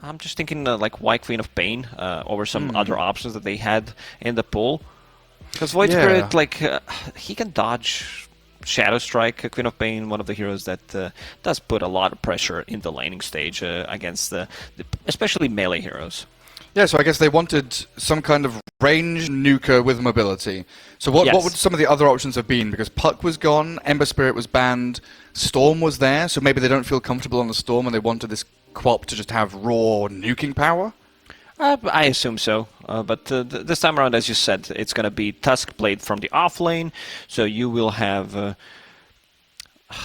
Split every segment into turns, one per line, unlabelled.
I'm just thinking like White Queen of Pain over some other options that they had in the pool. Because Void Spirit, like, he can dodge Shadow Strike. Queen of Pain, one of the heroes that does put a lot of pressure in the laning stage against especially melee heroes.
Yeah, so I guess they wanted some kind of range nuker with mobility. So what would some of the other options have been? Because Puck was gone, Ember Spirit was banned, Storm was there, so maybe they don't feel comfortable on the Storm and they wanted this Quap to just have raw nuking power?
I assume so, but this time around, as you said, it's going to be Tuskblade from the off lane, so you will have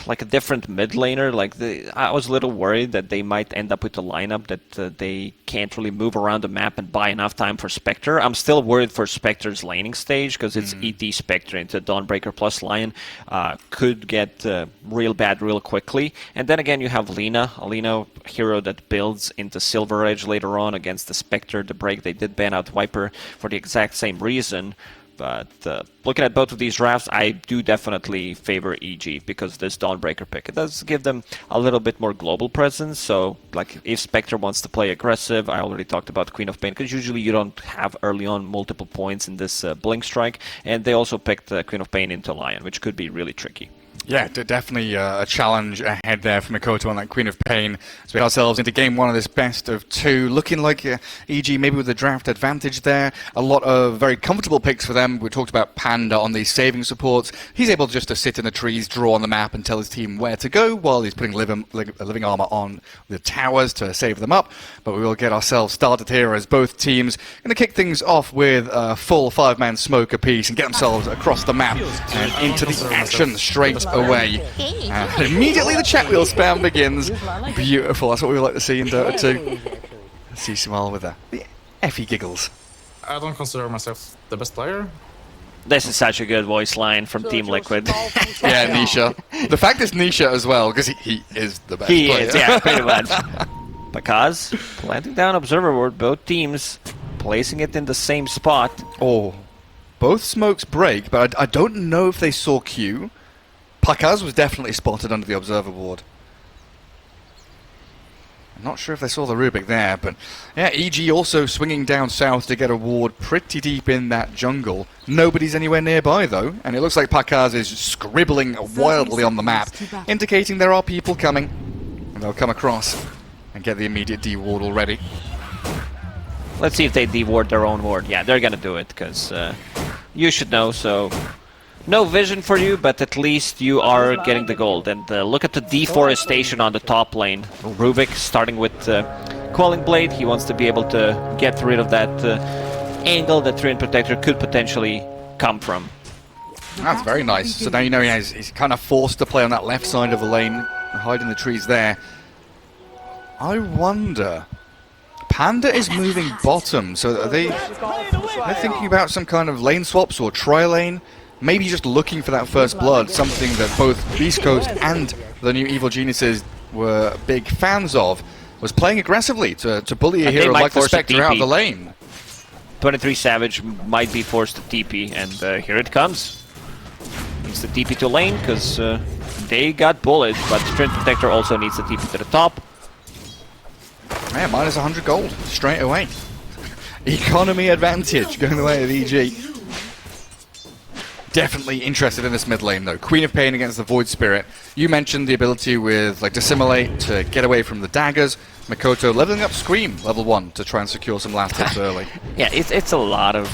like a different mid laner. Like I was a little worried that they might end up with a lineup that they can't really move around the map and buy enough time for Spectre. I'm still worried for Spectre's laning stage because it's ED Spectre into Dawnbreaker plus Lion could get real bad real quickly. And then again, you have Lina, a Lina hero that builds into Silver Edge later on against the Spectre. The break they did ban out Viper for the exact same reason. But looking at both of these drafts, I do definitely favor EG because this Dawnbreaker pick. It does give them a little bit more global presence. So, like, if Spectre wants to play aggressive, I already talked about Queen of Pain, because usually you don't have early on multiple points in this Blink Strike. And they also picked Queen of Pain into Lion, which could be really tricky.
Yeah, definitely a challenge ahead there for Mikoto on that Queen of Pain. As we head ourselves into game one of this best of two, looking like EG maybe with the draft advantage there. A lot of very comfortable picks for them. We talked about Panda on these saving supports. He's able just to sit in the trees, draw on the map, and tell his team where to go while he's putting living armor on the towers to save them up. But we will get ourselves started here as both teams going to kick things off with a full 5-man smoke apiece and get themselves across the map and into the action straight away. Immediately the chat wheel spam begins. Beautiful, that's what we like to see in Dota 2. Let's see Smile with the Effie giggles.
I don't consider myself the best player.
This is such a good voice line from Team Liquid.
Yeah, Nisha. The fact is Nisha as well, because he is the best player.
He is, yeah, pretty much. Because planting down Observer Ward, both teams placing it in the same spot.
Oh, both smokes break, but I don't know if they saw Q. Pakaz was definitely spotted under the Observer Ward. I'm not sure if they saw the Rubik there, but yeah, EG also swinging down south to get a ward pretty deep in that jungle. Nobody's anywhere nearby though, and it looks like Pakaz is scribbling wildly on the map, indicating there are people coming, and they'll come across and get the immediate D-ward already.
Let's see if they D-ward their own ward. Yeah, they're gonna do it, because you should know, so... No vision for you, but at least you are getting the gold. And look at the deforestation on the top lane. Rubik starting with Quelling Blade. He wants to be able to get rid of that angle that Treant Protector could potentially come from.
That's very nice. So now you know he's kind of forced to play on that left side of the lane, hiding the trees there. I wonder... Panda is moving bottom, so are they thinking about some kind of lane swaps or tri-lane? Maybe just looking for that first blood, something that both Beast Coast and the new Evil Geniuses were big fans of, was playing aggressively to bully a hero like the Spectre out of the lane.
23 Savage might be forced to TP, and here it comes. Needs the TP to lane, because they got bullied, but Treant Protector also needs the TP to the top.
Yeah, minus 100 gold, straight away. Economy advantage going the way of EG. Definitely interested in this mid lane though. Queen of Pain against the Void Spirit. You mentioned the ability with like Dissimulate to get away from the daggers. Mikoto leveling up Scream level 1 to try and secure some last hits early.
Yeah, it's a lot of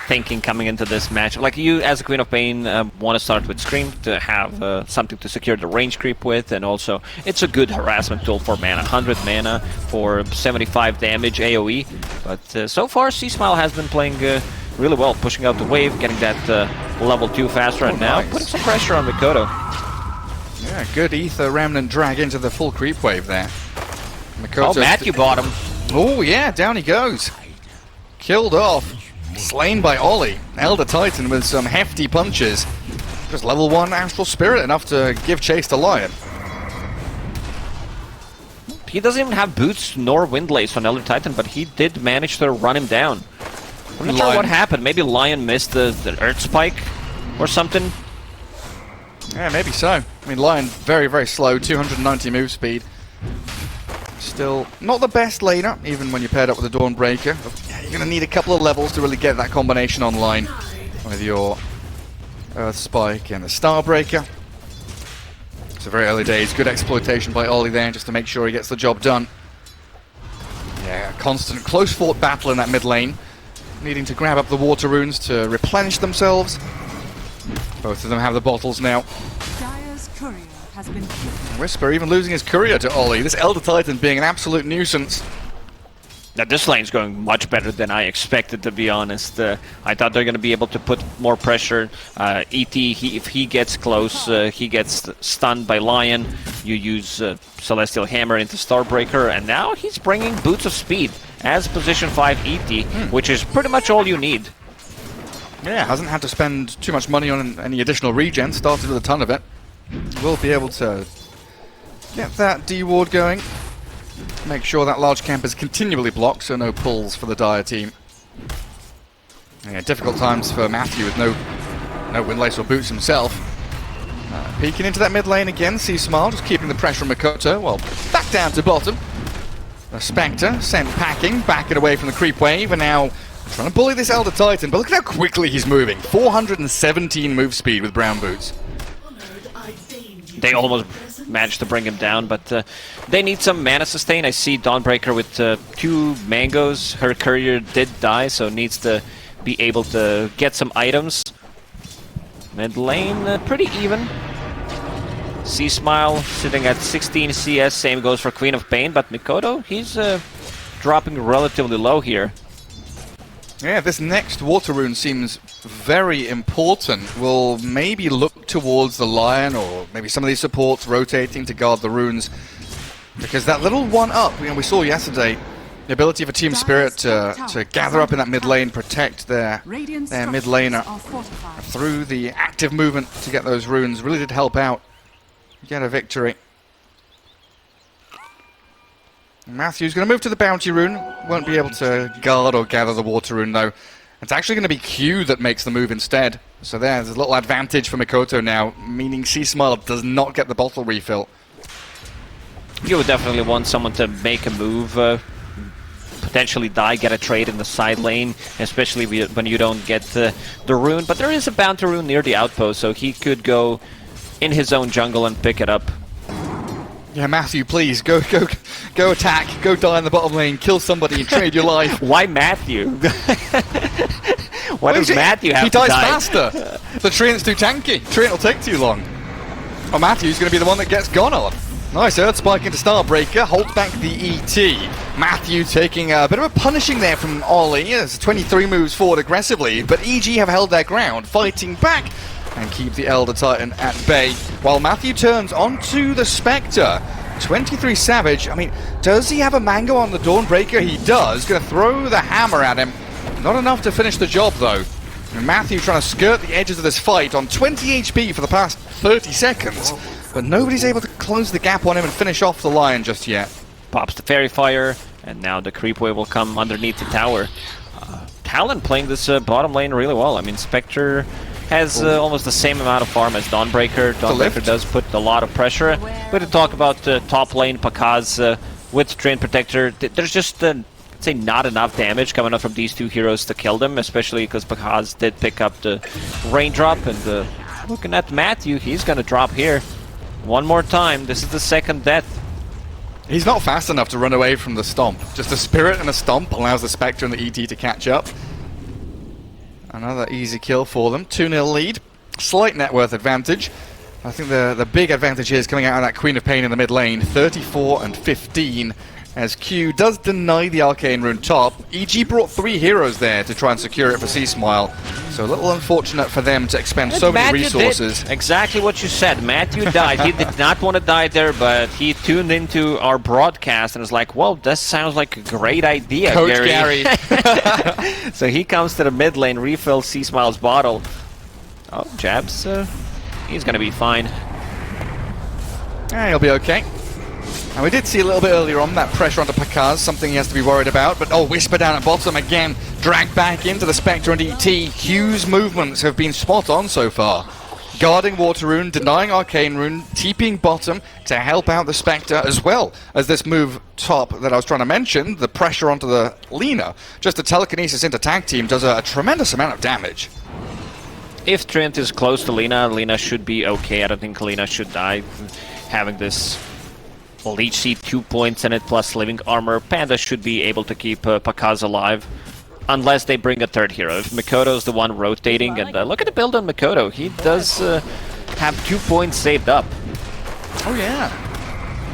thinking coming into this match. Like you, as a Queen of Pain, want to start with Scream to have something to secure the range creep with, and also it's a good harassment tool for mana. 100 mana for 75 damage AoE. But so far, C-Smile has been playing really well, pushing out the wave, getting that level 2 faster, and now putting some pressure on Mikoto.
Yeah, good Ether Remnant drag into the full creep wave there.
Mikoto Matthew bought him.
Oh yeah, down he goes. Killed off. Slain by Ollie. Elder Titan with some hefty punches. Just level 1 Astral Spirit, enough to give chase to Lion.
He doesn't even have boots nor Windlace on Elder Titan, but he did manage to run him down. I'm not sure what happened. Maybe Lion missed the Earth Spike or something.
Yeah, maybe so. I mean, Lion very, very slow, 290 move speed. Still not the best laner, even when you're paired up with the Dawnbreaker. Yeah, you're going to need a couple of levels to really get that combination online with your Earth Spike and the Starbreaker. So very early days, good exploitation by Ollie there just to make sure he gets the job done. Yeah, constant close-fought battle in that mid lane, needing to grab up the water runes to replenish themselves. Both of them have the bottles now.
Dire's courier has been killed.
Whisper even losing his courier to Ollie. This Elder Titan being an absolute nuisance.
Now this lane's going much better than I expected, to be honest. I thought they're going to be able to put more pressure. ET, if he gets close, he gets stunned by Lion. You use Celestial Hammer into Starbreaker, and now he's bringing Boots of Speed as position 5 ET, which is pretty much all you need.
Yeah, hasn't had to spend too much money on any additional regen, started with a ton of it. Will be able to get that D-Ward going. Make sure that large camp is continually blocked, so no pulls for the Dire team. Yeah, difficult times for Matthew with no Windlace or Boots himself. Peeking into that mid lane again, Smile just keeping the pressure on Makoto. Well, back down to bottom. The Spectre sent packing, backing away from the creep wave, and now trying to bully this Elder Titan, but look at how quickly he's moving. 417 move speed with Brown Boots.
They almost managed to bring him down, but they need some mana sustain. I see Dawnbreaker with 2 mangoes. Her courier did die, so needs to be able to get some items. Mid lane, pretty even. Smile sitting at 16 CS, same goes for Queen of Pain, but Mikoto, he's dropping relatively low here.
Yeah, this next water rune seems very important. We'll maybe look towards the Lion or maybe some of these supports rotating to guard the runes. Because that little one-up, we saw yesterday, the ability for Team Spirit to gather up in that mid lane, protect their mid laner through the active movement to get those runes, really did help out get a victory. Matthew's going to move to the bounty rune. Won't be able to guard or gather the water rune though. It's actually going to be Q that makes the move instead. So there's a little advantage for Mikoto now, meaning Smile does not get the bottle refill.
You would definitely want someone to make a move, potentially die, get a trade in the side lane, especially when you don't get the rune. But there is a bounty rune near the outpost, so he could go in his own jungle and pick it up.
Yeah, Matthew, please, go attack, go die in the bottom lane, kill somebody and trade your life.
Why Matthew? Why does Matthew have to die?
He dies faster. The Treant's too tanky. Treant will take too long. Oh, Matthew's going to be the one that gets gone on. Nice Earth Spike into Starbreaker, holds back the ET. Matthew taking a bit of a punishing there from Ollie. As 23 moves forward aggressively, but EG have held their ground, fighting back and keep the Elder Titan at bay, while Matthew turns onto the Spectre. 23 Savage, I mean, does he have a mango on the Dawnbreaker? He does, gonna throw the hammer at him. Not enough to finish the job though. And Matthew trying to skirt the edges of this fight on 20 HP for the past 30 seconds, but nobody's able to close the gap on him and finish off the Lion just yet.
Pops the Fairy Fire, and now the creep wave will come underneath the tower. Talon playing this bottom lane really well. I mean, Spectre has almost the same amount of farm as Dawnbreaker. Dawnbreaker does put a lot of pressure. But to talk about top lane, Pakaz with Drain Protector, there's just, say, not enough damage coming up from these two heroes to kill them, especially because Pakaz did pick up the Raindrop. And looking at Matthew, he's going to drop here. One more time. This is the second death.
He's not fast enough to run away from the Stomp. Just a Spirit and a Stomp allows the Spectre and the ET to catch up. Another easy kill for them. 2-0 lead. Slight net worth advantage. I think the big advantage here is coming out of that Queen of Pain in the mid lane. 34 and 15. As Q does deny the Arcane Rune top. EG brought 3 heroes there to try and secure it for Smile. So a little unfortunate for them to expend so many resources.
Exactly what you said. Matthew died. He did not want to die there, but he tuned into our broadcast and was like, well, this sounds like a great idea,
Coach
Gary.
Gary.
So he comes to the mid lane, refills Smile's bottle. Oh, Jabs, he's going to be fine.
Yeah, he'll be okay. And we did see a little bit earlier on that pressure onto Pakaz, something he has to be worried about. But Whisper down at bottom again, dragged back into the Spectre and ET. Q's movements have been spot on so far. guarding Water Rune, denying Arcane Rune, TPing bottom to help out the Spectre, as well as this move top that I was trying to mention, the pressure onto the Lina. Just a telekinesis into tag team does a tremendous amount of damage.
If Trent is close to Lina, Lina should be okay. I don't think Lina should die. Having this Leech Seed 2 points in it plus living armor, Panda should be able to keep Pakaz alive. Unless they bring a third hero. If Mikoto's the one rotating, and look at the build on Mikoto. He does have 2 points saved up.
Oh yeah.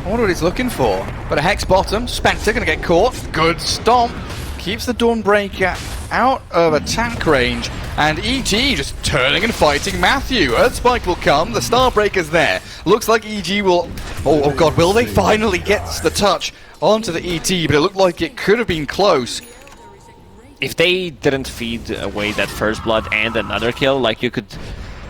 I wonder what he's looking for. But a Hex bottom, Spectre gonna get caught. Good stomp. Keeps the Dawnbreaker out of attack range. And EG just turning and fighting Matthew. Earthspike will come, the Starbreaker's there. Looks like EG will... Oh god, will they finally get the touch onto the ET? But it looked like it could have been close.
If they didn't feed away that first blood and another kill, like you could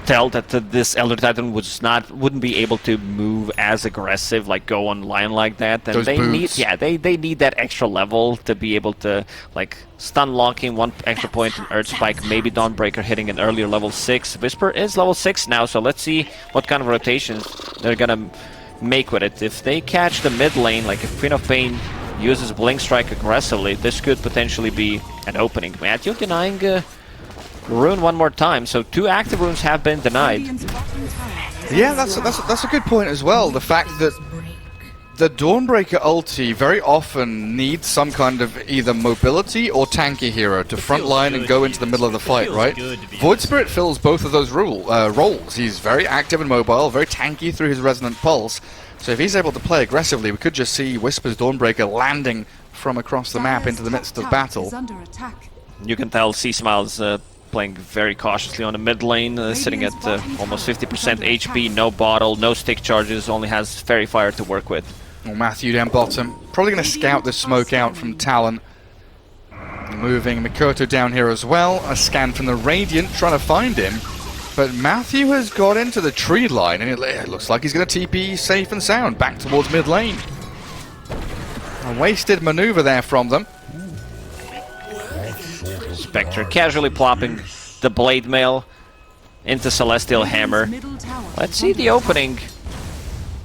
tell that this Elder Titan wouldn't be able to move as aggressive, like go on line like that. And
those
they
boots.
they need that extra level to be able to like stun locking 1 extra point in Earthspike, maybe Dawnbreaker hitting an earlier level 6. Whisper is level 6 now, so let's see what kind of rotations they're gonna make with it. If they catch the mid lane, like if Queen of Pain uses Blink Strike aggressively, this could potentially be an opening. Matthew denying Rune one more time, so 2 active runes have been denied.
Yeah, that's a good point as well. The fact that the Dawnbreaker ulti very often needs some kind of either mobility or tanky hero to frontline and go into the middle of the fight, right? Void Spirit fills both of those roles. He's very active and mobile, very tanky through his Resonant Pulse. So if he's able to play aggressively, we could just see Whisper's Dawnbreaker landing from across the map into the midst of battle.
You can tell C-Smile's playing very cautiously on the mid lane, sitting at almost 50% HP, no bottle, no stick charges, only has Fairy Fire to work with.
Well, Matthew down bottom. Probably going to scout this smoke out from Talon. Moving Mikoto down here as well. A scan from the Radiant, trying to find him. But Matthew has got into the tree line, and it looks like he's going to TP safe and sound back towards mid lane. A wasted maneuver there from them.
Spectre casually plopping the Blade Mail into Celestial Hammer. Let's see the opening.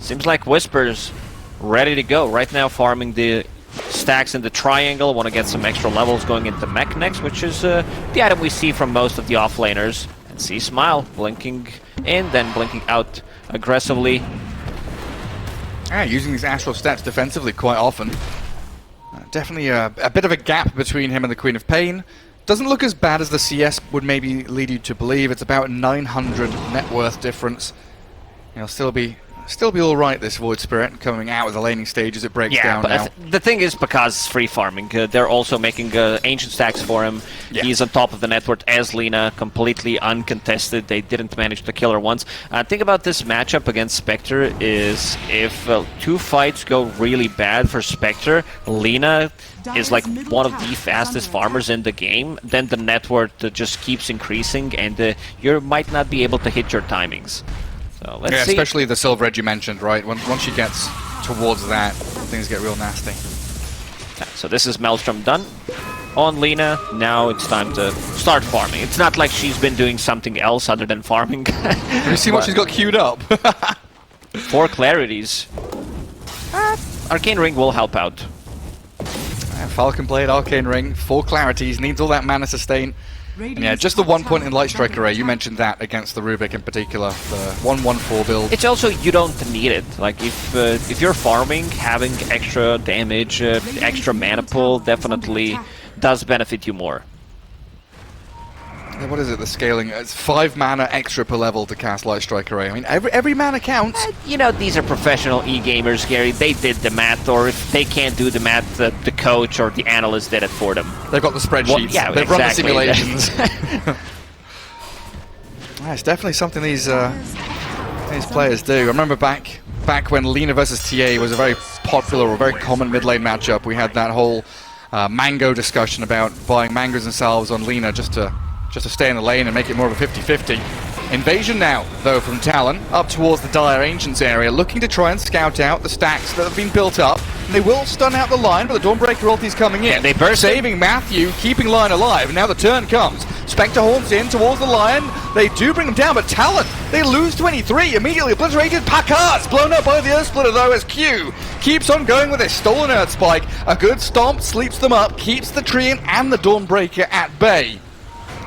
Seems like Whisper's ready to go. Right now farming the stacks in the triangle. Want to get some extra levels going into mech next, which is the item we see from most of the offlaners. And see Smile blinking in, then blinking out aggressively.
Yeah, using these astral stats defensively quite often. Definitely a bit of a gap between him and the Queen of Pain. Doesn't look as bad as the CS would maybe lead you to believe. It's about 900 net worth difference. He'll still be all right, this Void Spirit, coming out of the laning stage as it breaks down
but
now.
the thing is, because free farming, they're also making ancient stacks for him.
Yeah.
He's on top of the network as Lina, completely uncontested. They didn't manage to kill her once. Thing about this matchup against Spectre is if 2 fights go really bad for Spectre, Lina is like one of the fastest farmers in the game, then the network just keeps increasing and you might not be able to hit your timings. So let's see.
Especially the Silver Edge you mentioned, right? Once she gets towards that, things get real nasty.
So this is Maelstrom done on Lina. Now it's time to start farming. It's not like she's been doing something else other than farming.
Have you seen what she's got queued up?
4 clarities. Arcane Ring will help out.
Falcon Blade, Arcane Ring, 4 clarities, needs all that mana sustain. And yeah, just the 1 point in Light Strike Array, you mentioned that against the Rubik in particular, the 1-1-4 build.
It's also, you don't need it. Like, if you're farming, having extra damage, extra mana pool definitely does benefit you more.
What is it, the scaling? It's 5 mana extra per level to cast Light Strike Array. I mean, every mana counts.
You know, these are professional e-gamers, Gary. They did the math, or if they can't do the math, the coach or the analyst did it for them.
They've got the spreadsheets.
Well, yeah,
They've
exactly.
run the simulations. It's definitely something these players do. I remember back when Lina versus TA was a very popular or very common mid lane matchup. We had that whole mango discussion about buying mangoes themselves on Lina just to stay in the lane and make it more of a 50-50. Invasion now, though, from Talon, up towards the Dire Ancients area, looking to try and scout out the stacks that have been built up. And they will stun out the line, but the Dawnbreaker ulti's coming in.
They burst
saving Matthew, keeping line alive, and now the turn comes. Spectre horns in towards the Lion. They do bring him down, but Talon, they lose 23. Immediately obliterated. Pakar's blown up by the Earth Splitter, though, as Q keeps on going with his stolen Earth Spike. A good stomp sleeps them up, keeps the Treant and the Dawnbreaker at bay.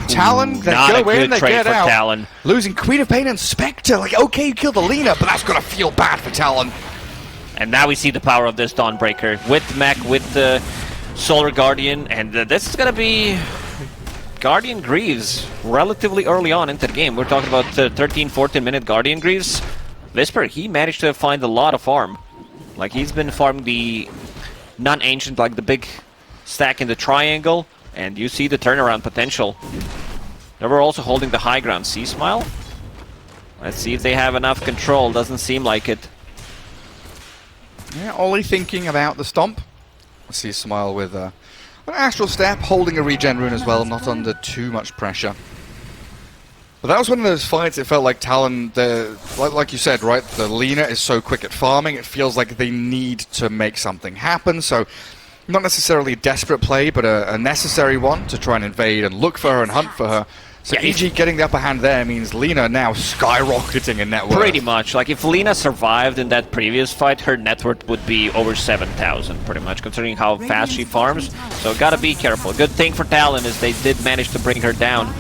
Talon, they
not
go
a good
in, they
trade
get
for
out.
Talon.
Losing Queen of Pain and Spectre. Like, okay, you killed the Lina, but that's gonna feel bad for Talon.
And now we see the power of this Dawnbreaker with Mech, with the Solar Guardian, and this is gonna be Guardian Greaves relatively early on into the game. We're talking about 13-14 minute Guardian Greaves. Visper, he managed to find a lot of farm. Like, he's been farming the non-ancient, like the big stack in the triangle, and you see the turnaround potential. They were also holding the high ground. See Smile? Let's see if they have enough control. Doesn't seem like it.
Yeah, Ollie thinking about the stomp. I see Smile with an Astral Step, holding a regen rune as well, not under too much pressure. But that was one of those fights, it felt like Talon, like you said, right, the Lina is so quick at farming, it feels like they need to make something happen, so not necessarily a desperate play, but a necessary one to try and invade and look for her and hunt for her. So
Yeah,
EG getting the upper hand there means Lina now skyrocketing in net worth.
Pretty much. Like, if Lina survived in that previous fight, her net worth would be over 7,000, pretty much, considering how fast she farms. So gotta be careful. Good thing for Talon is they did manage to bring her down.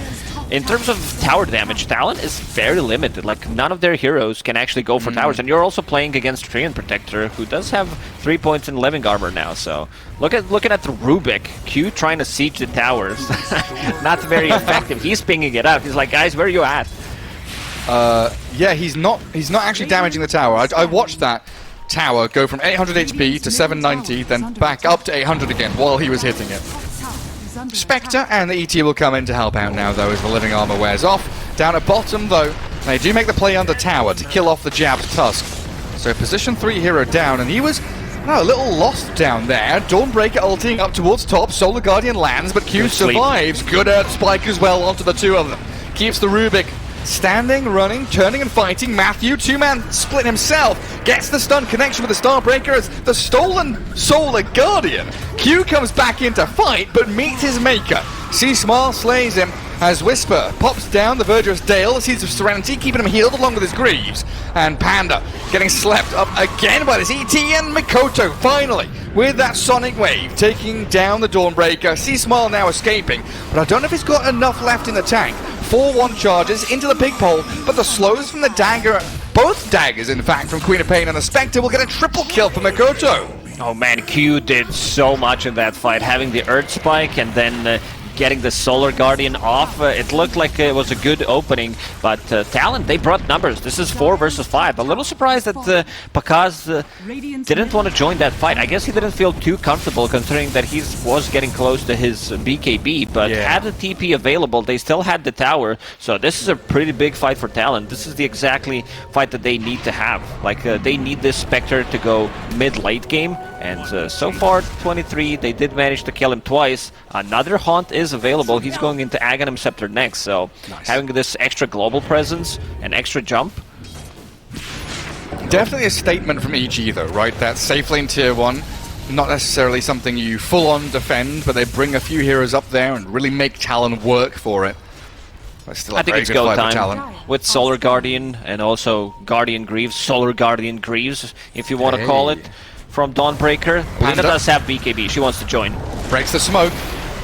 In terms of tower damage, Talon is very limited. Like, none of their heroes can actually go for towers. And you're also playing against Treant Protector, who does have 3 points in living armor now. So looking at the Rubik, Q trying to siege the towers. Not very effective. He's pinging it up. He's like, guys, where are you at?
Yeah, he's not actually damaging the tower. I watched that tower go from 800 HP to 790, then back up to 800 again while he was hitting it. Spectre and the ET will come in to help out now, though, as the living armor wears off. Down at bottom, though, they do make the play under tower to kill off the Jab's Tusk. So position 3 hero down, and he was a little lost down there. Dawnbreaker ulting up towards top. Solar Guardian lands, but Q survives. Good Earth Spike as well onto the two of them. Keeps the Rubik standing, running, turning and fighting. Matthew, two-man split himself, gets the stun connection with the Starbreaker as the stolen Solar Guardian. Q comes back in to fight, but meets his maker. C-Smile slays him as Whisper pops down the Verdurous Dale, the Seeds of Serenity, keeping him healed along with his Greaves. And Panda getting slept up again by this ET, and Mikoto finally with that Sonic Wave taking down the Dawnbreaker. C-Smile now escaping, but I don't know if he's got enough left in the tank. 4-1 charges into the pig pole, but the slows from the dagger, both daggers in fact, from Queen of Pain and the Spectre will get a triple kill for Mikoto.
Oh man, Q did so much in that fight, having the Earth Spike and then getting the Solar Guardian off. It looked like it was a good opening, but Talon, they brought numbers. This is 4 versus 5. A little surprised that Pakaz didn't want to join that fight. I guess he didn't feel too comfortable considering that he was getting close to his BKB, but had the TP available, they still had the tower, so this is a pretty big fight for Talon. This is the exactly fight that they need to have. Like, they need this Spectre to go mid-late game, and so far, 23, they did manage to kill him twice. Another Haunt is available. He's going into Aghanim Scepter next, so having this extra global presence and extra jump.
Definitely a statement from EG though, right? That safe lane tier 1, not necessarily something you full-on defend, but they bring a few heroes up there and really make Talon work for it. Still
I think it's go time with Solar Guardian and also Guardian Greaves, Solar Guardian Greaves, if you want to call it, from Dawnbreaker. Lina does have BKB. She wants to join.
Breaks the smoke.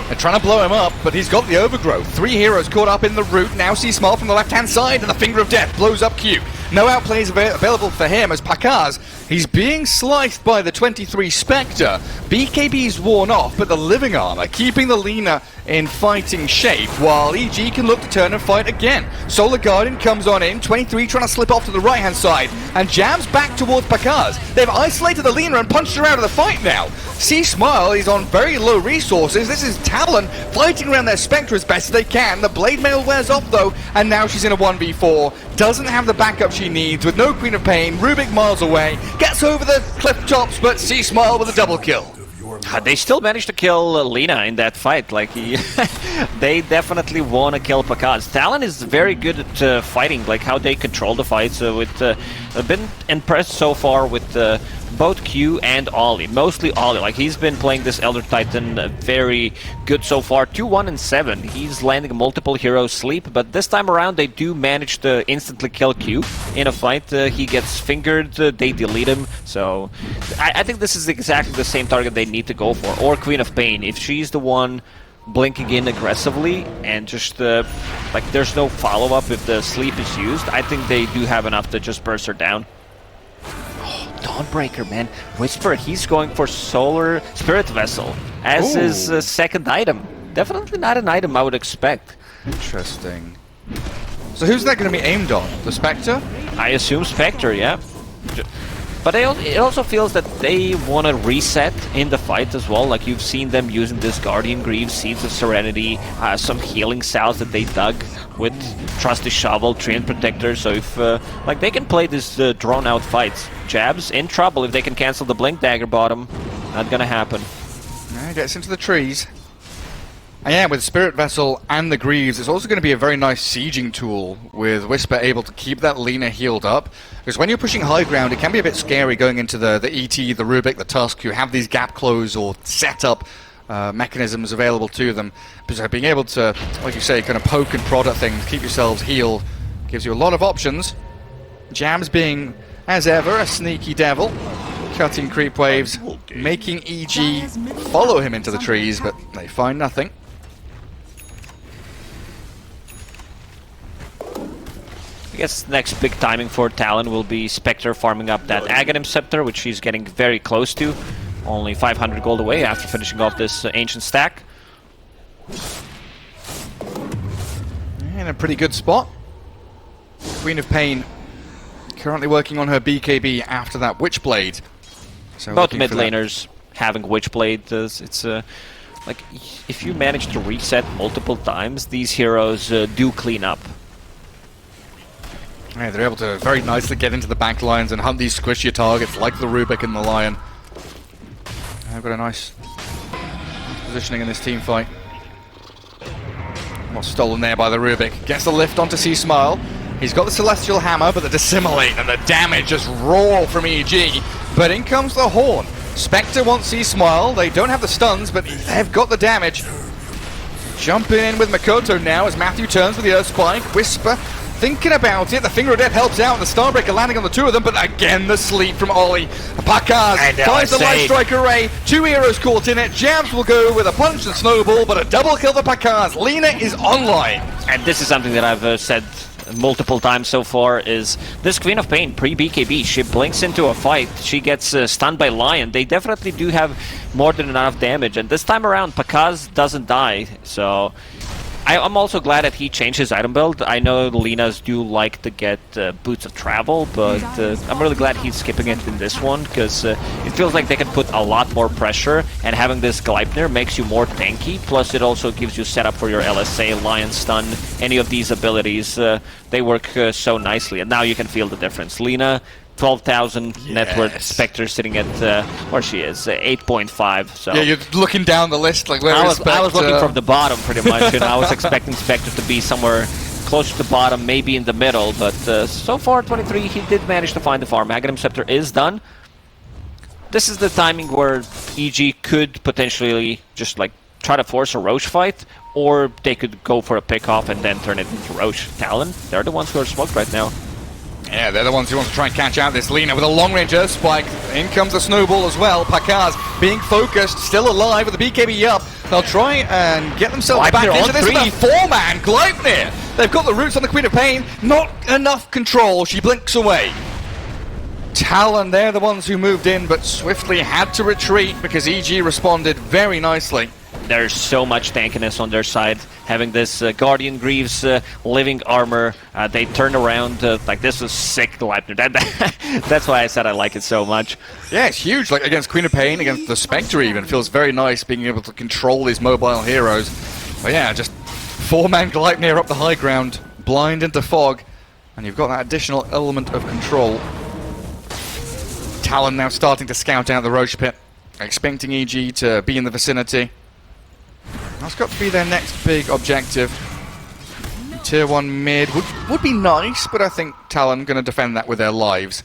They're trying to blow him up, but he's got the overgrowth. 3 heroes caught up in the root. Now C-Smile from the left-hand side, and the Finger of Death blows up Q. No outplays available for him as Pakaz, he's being sliced by the 23 Spectre. BKB's worn off, but the living armor keeping the Lina in fighting shape, while EG can look to turn and fight again. Solar Guardian comes on in, 23 trying to slip off to the right-hand side, and jams back towards Pakaz. They've isolated the Lina and punched her out of the fight now. C-Smile is on very low resources. This is Talon fighting around their Spectre as best as they can. The Blade Mail wears off though, and now she's in a 1v4. Doesn't have the backup she needs with no Queen of Pain. Rubik miles away, gets over the cliff tops, but C-Smile with a double kill.
They still managed to kill Lina in that fight. Like they definitely want to kill Pakaz. Talon is very good at fighting, like how they control the fights. I've been impressed so far with both Q and Ollie. Mostly Ollie. Like he's been playing this Elder Titan very good so far. 2-1 and 7. He's landing multiple heroes sleep, but this time around they do manage to instantly kill Q in a fight. He gets fingered. They delete him. So I think this is exactly the same target they need to go for. Or Queen of Pain. If she's the one blinking in aggressively and just like there's no follow-up if the sleep is used, I think they do have enough to just burst her down. Oh, Dawnbreaker, man. Whisper, he's going for Solar Spirit Vessel as his second item. Definitely not an item I would expect.
Interesting. So who's that going to be aimed on? The Spectre?
I assume Spectre, yeah. But it also feels that they want to reset in the fight as well. Like you've seen them using this Guardian Greaves, Seeds of Serenity, some healing cells that they dug with Trusty Shovel, Treant Protector. So if like they can play this drawn-out fights. Jabs in trouble if they can cancel the Blink Dagger bottom. Not gonna happen.
Gets into the trees. And yeah, with Spirit Vessel and the Greaves, it's also going to be a very nice sieging tool with Whisper able to keep that Lina healed up. Because when you're pushing high ground, it can be a bit scary going into the ET, the Rubik, the Tusk, who have these gap close or setup mechanisms available to them. So being able to, like you say, kind of poke and prod at things, keep yourselves healed, gives you a lot of options. Jams being, as ever, a sneaky devil. Cutting creep waves, making EG follow him into the trees, but they find nothing.
I guess next big timing for Talon will be Spectre farming up that Aghanim Scepter, which she's getting very close to. Only 500 gold away after finishing off this ancient stack.
In a pretty good spot. Queen of Pain currently working on her BKB after that Witchblade. So
both mid laners having Witchblade, it's like if you manage to reset multiple times, these heroes do clean up.
Yeah, they're able to very nicely get into the back lines and hunt these squishier targets like the Rubik and the Lion. They've got a nice positioning in this team fight. Well, stolen there by the Rubik. Gets the lift onto C-Smile. He's got the Celestial Hammer, but the Dissimilate and the damage just raw from EG. But in comes the Horn. Spectre wants C-Smile. They don't have the stuns, but they've got the damage. Jumping in with Makoto now as Matthew turns with the Earth Spike. Whisper thinking about it. The Finger of Death helps out. The Starbreaker landing on the two of them, but again the sleep from Ollie. Pakaz finds the Light Strike Array. Two heroes caught in it. Jabs will go with a punch and snowball, but a double kill for Pakaz. Lina is online.
And this is something that I've said multiple times so far, is this Queen of Pain pre-BKB, she blinks into a fight, she gets stunned by Lion. They definitely do have more than enough damage, and this time around Pakaz doesn't die, so I'm also glad that he changed his item build. I know Linas do like to get Boots of Travel, but I'm really glad he's skipping it in this one, because it feels like they can put a lot more pressure, and having this Gleipnir makes you more tanky, plus it also gives you setup for your LSA, Lion Stun, any of these abilities. They work so nicely, and now you can feel the difference. Lina, 12,000 net worth. Spectre sitting at where she is, 8.5. So
yeah, you're looking down the list like where
I
is
was looking from the bottom pretty much, and I was expecting Spectre to be somewhere close to the bottom, maybe in the middle. But so far, 23, he did manage to find the farm. Aghanim Scepter is done. This is the timing where EG could potentially just like try to force a Roche fight, or they could go for a pick off and then turn it into Roche. Talon, they're the ones who are smoked right now.
Yeah, they're the ones who want to try and catch out this Lina with a long-range Earth Spike. In comes the snowball as well. Pakaz being focused, still alive with the BKB up. They'll try and get themselves back into this with a four-man Gleipnir. They've got the roots on the Queen of Pain. Not enough control. She blinks away. Talon, they're the ones who moved in, but swiftly had to retreat because EG responded very nicely.
There's so much tankiness on their side. Having this Guardian Greaves living armor, they turn around like this was sick, Gleipnir. That's why I said I like it so much.
Yeah, it's huge. Like against Queen of Pain, against the Spectre even. Feels very nice being able to control these mobile heroes. But yeah, just four-man Gleipnir up the high ground, blind into fog, and you've got that additional element of control. Talon now starting to scout out the Roche pit. expecting EG to be in the vicinity. That's got to be their next big objective. Tier 1 mid would be nice, but I think Talon going to defend that with their lives.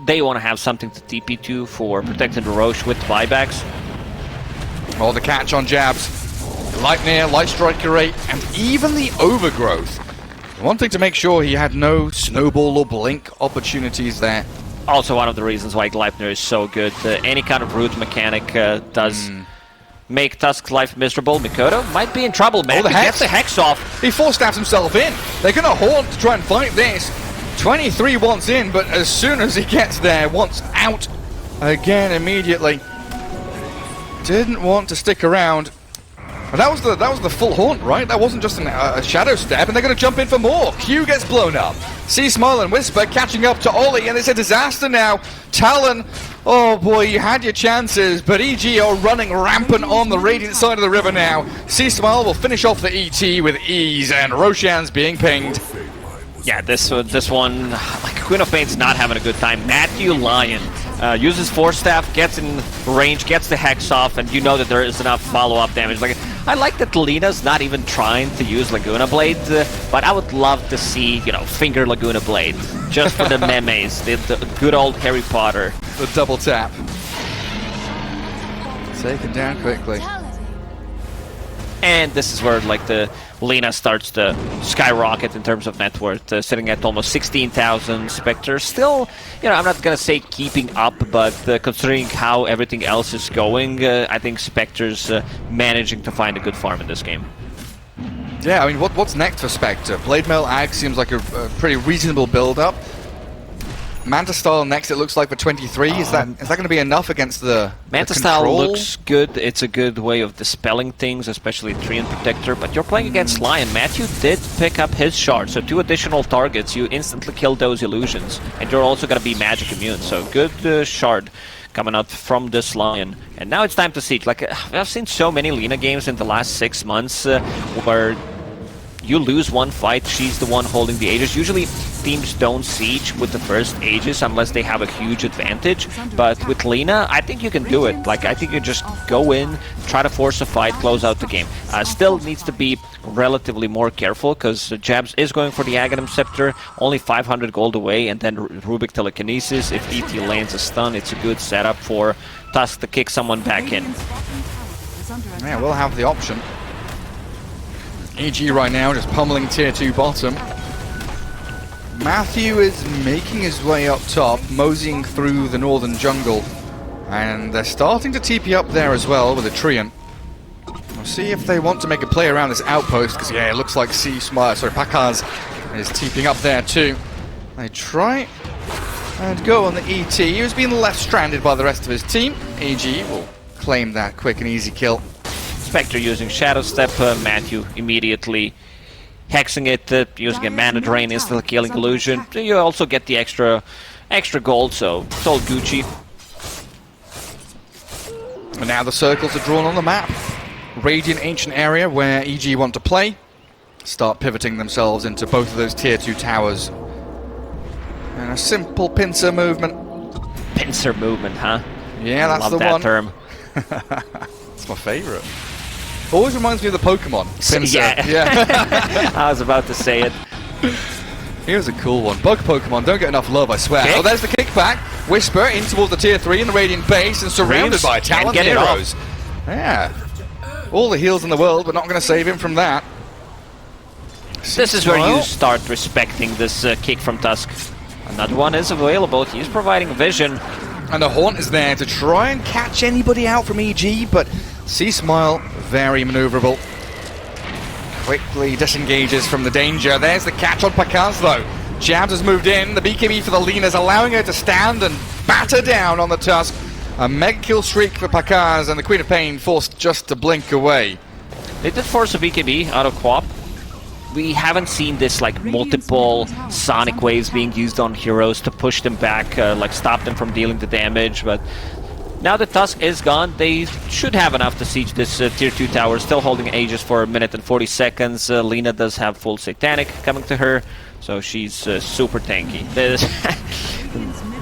They want to have something to TP to for protecting the Roche with buybacks.
Oh, the catch on jabs. Light near, light striker rate, and even the overgrowth. One thing to make sure he had no snowball or blink opportunities there.
Also one of the reasons why Gleipnir is so good. Any kind of root mechanic does make Tusk's life miserable. Mikoto might be in trouble, man.
The
He
hex.
gets the Hex off.
He force-stabs himself in. They're going to haunt to try and fight this. 23 wants in, but as soon as he gets there, wants out again immediately. Didn't want to stick around. And that was the full haunt, right? That wasn't just a shadow step, and they're going to jump in for more. Q gets blown up. See Smile and Whisper catching up to Ollie, and it's a disaster now. Talon, oh boy, you had your chances, but EG are running rampant on the Radiant side of the river now. See Smile will finish off the ET with ease, and Roshan's being pinged.
Yeah, this one, like Queen of Pain's not having a good time. Matthew Lion uses Force Staff, gets in range, gets the Hex off, and you know that there is enough follow-up damage. Like, I like that Lina's not even trying to use Laguna Blade, but I would love to see, you know, Finger Laguna Blade, just for the memes, the good old Harry Potter.
The double tap. Taken down quickly.
And this is where, like, the Lina starts to skyrocket in terms of net worth, sitting at almost 16,000. Spectre still, you know, I'm not gonna say keeping up, but considering how everything else is going, I think Spectre's managing to find a good farm in this game.
Yeah, I mean, what's next for Spectre? Blade Mail Ag seems like a pretty reasonable build-up. Manta Style next, it looks like, for 23. Is that going to be enough against the
Manta
the
Style
control?
looks good. It's a good way of dispelling things, especially Treant Protector. But you're playing against Lion. Matthew did pick up his shard, so 2 additional targets. You instantly kill those illusions. And you're also going to be magic immune, so good shard coming out from this Lion. And now it's time to siege. Like, I've seen so many Lina games in the last 6 months where you lose one fight, she's the one holding the Aegis. Usually teams don't siege with the first Aegis unless they have a huge advantage, but with Lina, I think you can do it. Like, I think you just go in, try to force a fight, close out the game. Still needs to be relatively more careful, because Jabs is going for the Aghanim Scepter, only 500 gold away, and then Rubik Telekinesis. If ET lands a stun, it's a good setup for Tusk to kick someone back in.
Yeah, we'll have the option. EG right now just pummeling tier 2 bottom. Matthew is making his way up top, moseying through the northern jungle. And they're starting to TP up there as well with a Treant. We'll see if they want to make a play around this outpost, because yeah, it looks like Pakaz is TPing up there too. They try and go on the ET, who's been left stranded by the rest of his team. EG will claim that quick and easy kill.
Spectre using Shadow Step, Matthew immediately hexing it, using a mana drain, instantly killing illusion. You also get the extra gold, so it's all Gucci.
And now the circles are drawn on the map. Radiant Ancient area where EG want to play. Start pivoting themselves into both of those tier 2 towers. And a simple pincer movement.
Pincer movement, huh?
Yeah, that's
Love
the
that
one.
term.
It's my favorite. Always reminds me of the Pokemon. Pincer.
Yeah. I was about to say it.
Here's a cool one. Bug Pokemon don't get enough love, I swear.
Kick.
Oh, there's the kickback. Whisper in towards the tier 3 in the Radiant base and surrounded
Reeves
by
can't
Talon
get it
heroes. Yeah. All the heals in the world, but not going to save him from that.
This is where you start respecting this kick from Tusk. Another one is available. He's providing vision.
And the Haunt is there to try and catch anybody out from EG, but C-Smile, very maneuverable. Quickly disengages from the danger. There's the catch on Pakaz, though. Jabs has moved in. The BKB for the Lina's allowing her to stand and batter down on the Tusk. A mega kill streak for Pakaz, and the Queen of Pain forced just to blink away.
They did force a BKB out of Quap. We haven't seen this, like, multiple sonic waves being used on heroes to push them back, like stop them from dealing the damage, but now that Tusk is gone, they should have enough to siege this tier 2 tower, still holding Aegis for 1 minute and 40 seconds. Lina does have full Satanic coming to her, so she's super tanky.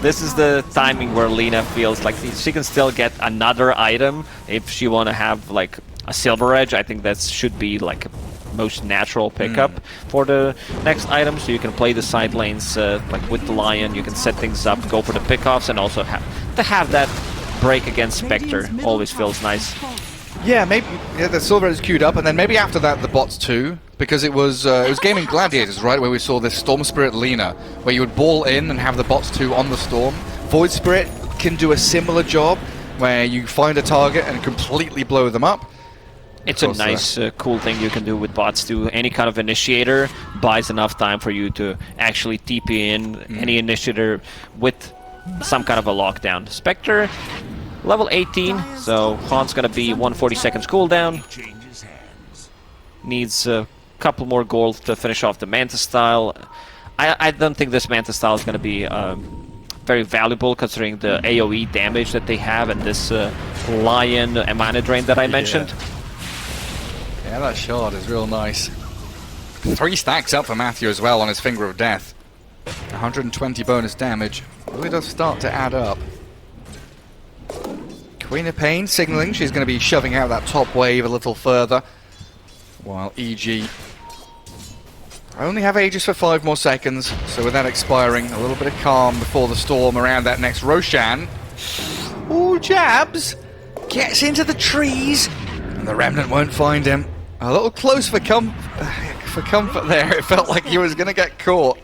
this is the timing where Lina feels like she can still get another item if she want to have like a silver edge. I think that should be like a most natural pickup for the next item, so you can play the side lanes like with the Lion. You can set things up, go for the pickoffs, and also have that break against Spectre always feels nice.
Yeah, maybe the silver is queued up, and then maybe after that the bots too, because it was Gaming Gladiators, right, where we saw this Storm Spirit Lina, where you would ball in and have the bots too on the Storm. Void Spirit can do a similar job, where you find a target and completely blow them up.
It's a nice, cool thing you can do with bots too. Any kind of initiator buys enough time for you to actually TP in any initiator with some kind of a lockdown. Spectre, level 18, so Han's gonna be 140 seconds cooldown. Needs a couple more gold to finish off the Manta style. I don't think this Manta style is gonna be very valuable considering the AoE damage that they have and this Lion mana drain that I mentioned.
Yeah, that shot is real nice. 3 stacks up for Matthew as well on his Finger of Death. 120 bonus damage. Really does start to add up. Queen of Pain signaling she's going to be shoving out that top wave a little further. While EG only have Aegis for 5 more seconds, so with that expiring, a little bit of calm before the storm around that next Roshan. Ooh, Jabs! Gets into the trees, and the Remnant won't find him. A little close for comfort there. It felt like he was going to get caught.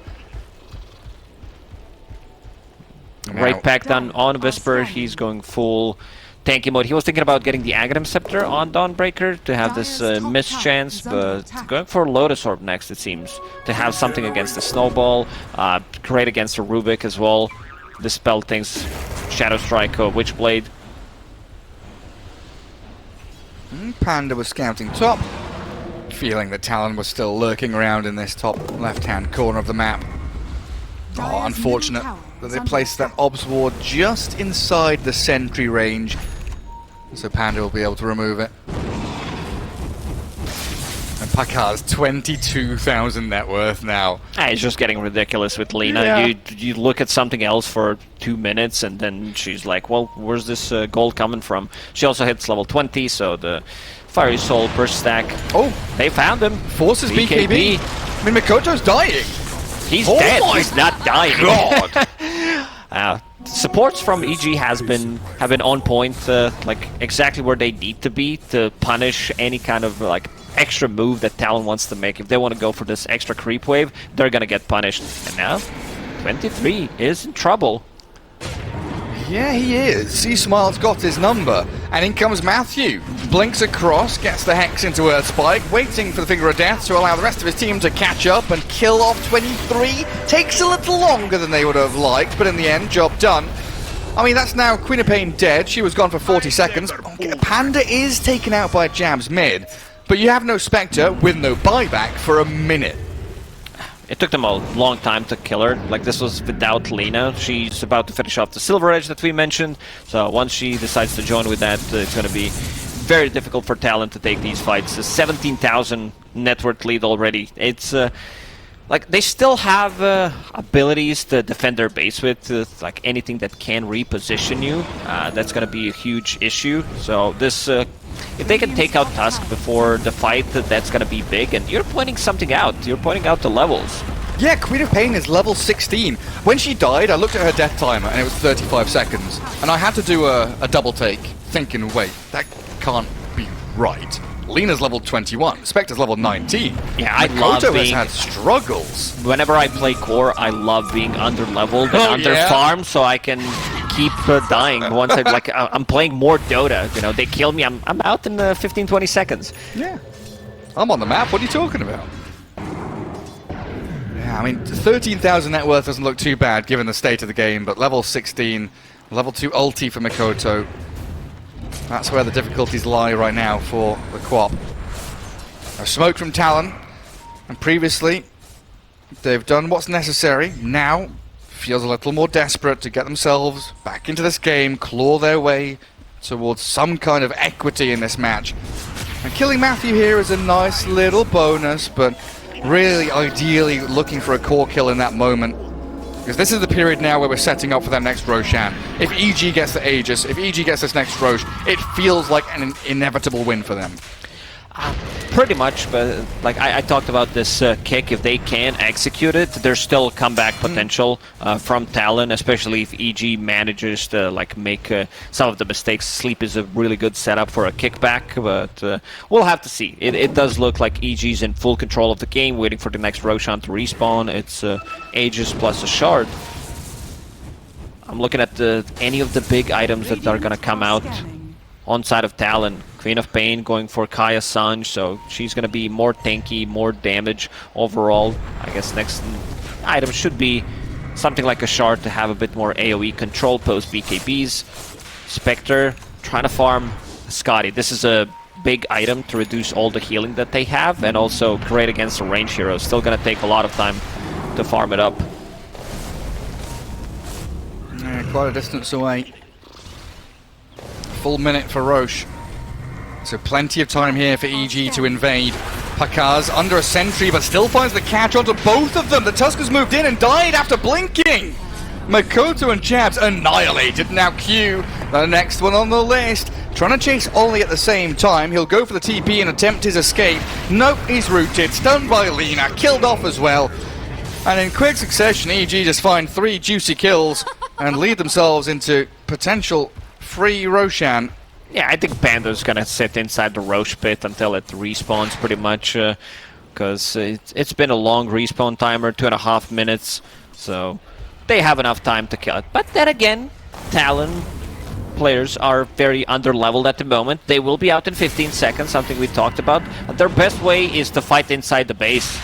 Right back down on Whisper, he's going full tanky mode. He was thinking about getting the Aghanim Scepter on Dawnbreaker to have this mischance, but going for Lotus Orb next, it seems, to have something against the Snowball, great against the Rubik as well, dispel things, Shadow Strike, Witchblade.
Panda was scouting top, feeling that Talon was still lurking around in this top left-hand corner of the map. Oh, unfortunate that they placed that Obs Ward just inside the sentry range, so Panda will be able to remove it. And Pakar's 22,000 net worth now.
It's just getting ridiculous with Lina.
Yeah.
You look at something else for 2 minutes and then she's like, well, where's this gold coming from? She also hits level 20, so the Fiery Soul burst stack.
Oh,
they found him.
Forces BKB. I mean, Mikoto's dying.
He's dead. He's not dying.
God.
Supports from EG have been on point, like exactly where they need to be to punish any kind of like extra move that Talon wants to make. If they want to go for this extra creep wave, they're gonna get punished. And now, 23 is in trouble.
Yeah, he is. C-Smile's got his number. And in comes Matthew. Blinks across, gets the Hex into Earth Spike, waiting for the Finger of Death to allow the rest of his team to catch up and kill off 23. Takes a little longer than they would have liked, but in the end, job done. I mean, that's now Queen of Pain dead. She was gone for 40 seconds. Panda is taken out by Jabs mid, but you have no Spectre with no buyback for a minute.
It took them a long time to kill her. Like, this was without Lina. She's about to finish off the Silver Edge that we mentioned. So once she decides to join with that, it's going to be very difficult for Talon to take these fights. A 17,000 net worth lead already. It's like they still have abilities to defend their base with, like anything that can reposition you. That's going to be a huge issue. So this, if they can take out Tusk before the fight, that's going to be big. And you're pointing something out. You're pointing out the levels.
Yeah, Queen of Pain is level 16. When she died, I looked at her death timer and it was 35 seconds. And I had to do a double take, thinking, wait, that can't be right. Lina's level 21, Spectre's level 19.
Yeah, I
Mikoto
love being...
has had struggles.
Whenever I play core, I love being under-leveled and under-farmed, so I can keep dying. Once I'm playing more Dota, you know, they kill me, I'm out in 15-20 seconds.
Yeah. I'm on the map, what are you talking about? Yeah, I mean, 13,000 net worth doesn't look too bad given the state of the game, but level 16, level 2 ulti for Mikoto. That's where the difficulties lie right now for the Quap. A smoke from Talon, and previously they've done what's necessary. Now feels a little more desperate to get themselves back into this game, claw their way towards some kind of equity in this match. And killing Matthew here is a nice little bonus, but really ideally looking for a core kill in that moment. Because this is the period now where we're setting up for that next Roshan. If EG gets the Aegis, if EG gets this next Rosh, it feels like an inevitable win for them.
Pretty much, but like I talked about this kick, if they can execute it, there's still comeback potential from Talon, especially if EG manages to like make some of the mistakes. Sleep is a really good setup for a kickback, but we'll have to see. It does look like EG's in full control of the game, waiting for the next Roshan to respawn. It's Aegis plus a shard. I'm looking at any of the big items that are gonna come out on side of Talon. Queen of Pain going for Kaya Sanj, so she's going to be more tanky, more damage overall. I guess next item should be something like a shard to have a bit more AoE control post BKBs. Spectre trying to farm Scotty. This is a big item to reduce all the healing that they have, and also great against a range hero. Still going to take a lot of time to farm it up.
Yeah, quite a distance away. Full minute for Roche. So plenty of time here for EG to invade. Pakaz under a sentry, but still finds the catch onto both of them. The Tuskers moved in and died after blinking. Makoto and Jabs annihilated. Now Q, the next one on the list, trying to chase Ollie at the same time. He'll go for the TP and attempt his escape. Nope, he's rooted. Stunned by Lina. Killed off as well. And in quick succession, EG just find 3 juicy kills and lead themselves into potential free Roshan.
Yeah, I think Panda's gonna sit inside the Roche pit until it respawns pretty much, because it's been a long respawn timer, 2.5 minutes, so they have enough time to kill it. But then again, Talon players are very under-leveled at the moment. They will be out in 15 seconds, something we talked about. Their best way is to fight inside the base.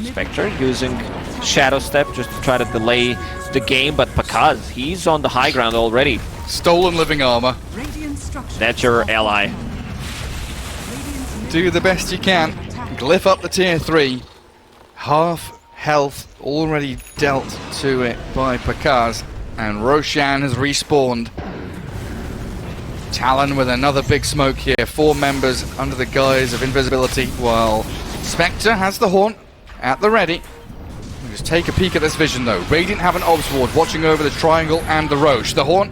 Spectre using Shadow Step just to try to delay the game, but Pakaz, he's on the high ground already.
Stolen living armor.
That's your ally.
Do the best you can. Glyph up the tier 3. Half health already dealt to it by Pakaz. And Roshan has respawned. Talon with another big smoke here. 4 members under the guise of invisibility, while Spectre has the Haunt at the ready. We'll just take a peek at this vision though. Radiant have an Obs Ward watching over the Triangle and the Roche. The Haunt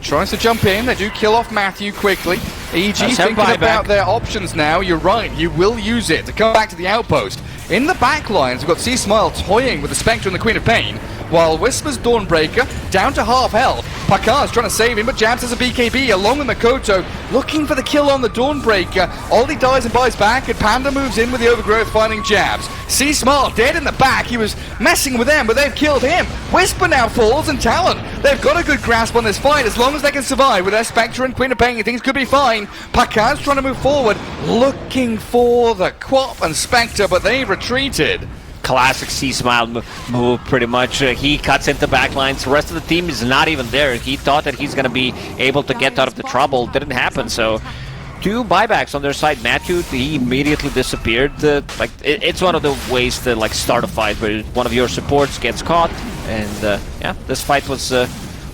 tries to jump in. They do kill off Matthew quickly. EG thinking about their options now. You're right, you will use it to come back to the outpost. In the back lines, we've got C-Smile toying with the Spectre and the Queen of Pain, while Whisper's Dawnbreaker down to half health. Pakaz trying to save him, but Jabs has a BKB along with Makoto, looking for the kill on the Dawnbreaker. Ollie dies and buys back, and Panda moves in with the Overgrowth, finding Jabs. C-Smile dead in the back. He was messing with them, but they've killed him. Whisper now falls, and Talon, they've got a good grasp on this fight. As long as they can survive with their Spectre and Queen of Pain, things could be fine. Pakaz trying to move forward, looking for the Quap and Spectre, but they've retreated.
Classic C-Smile move, pretty much. He cuts into backlines. The rest of the team is not even there. He thought that he's going to be able to get out of the trouble. Didn't happen, so 2 buybacks on their side. Matthew, he immediately disappeared. It's one of the ways to like start a fight where one of your supports gets caught. And yeah, this fight was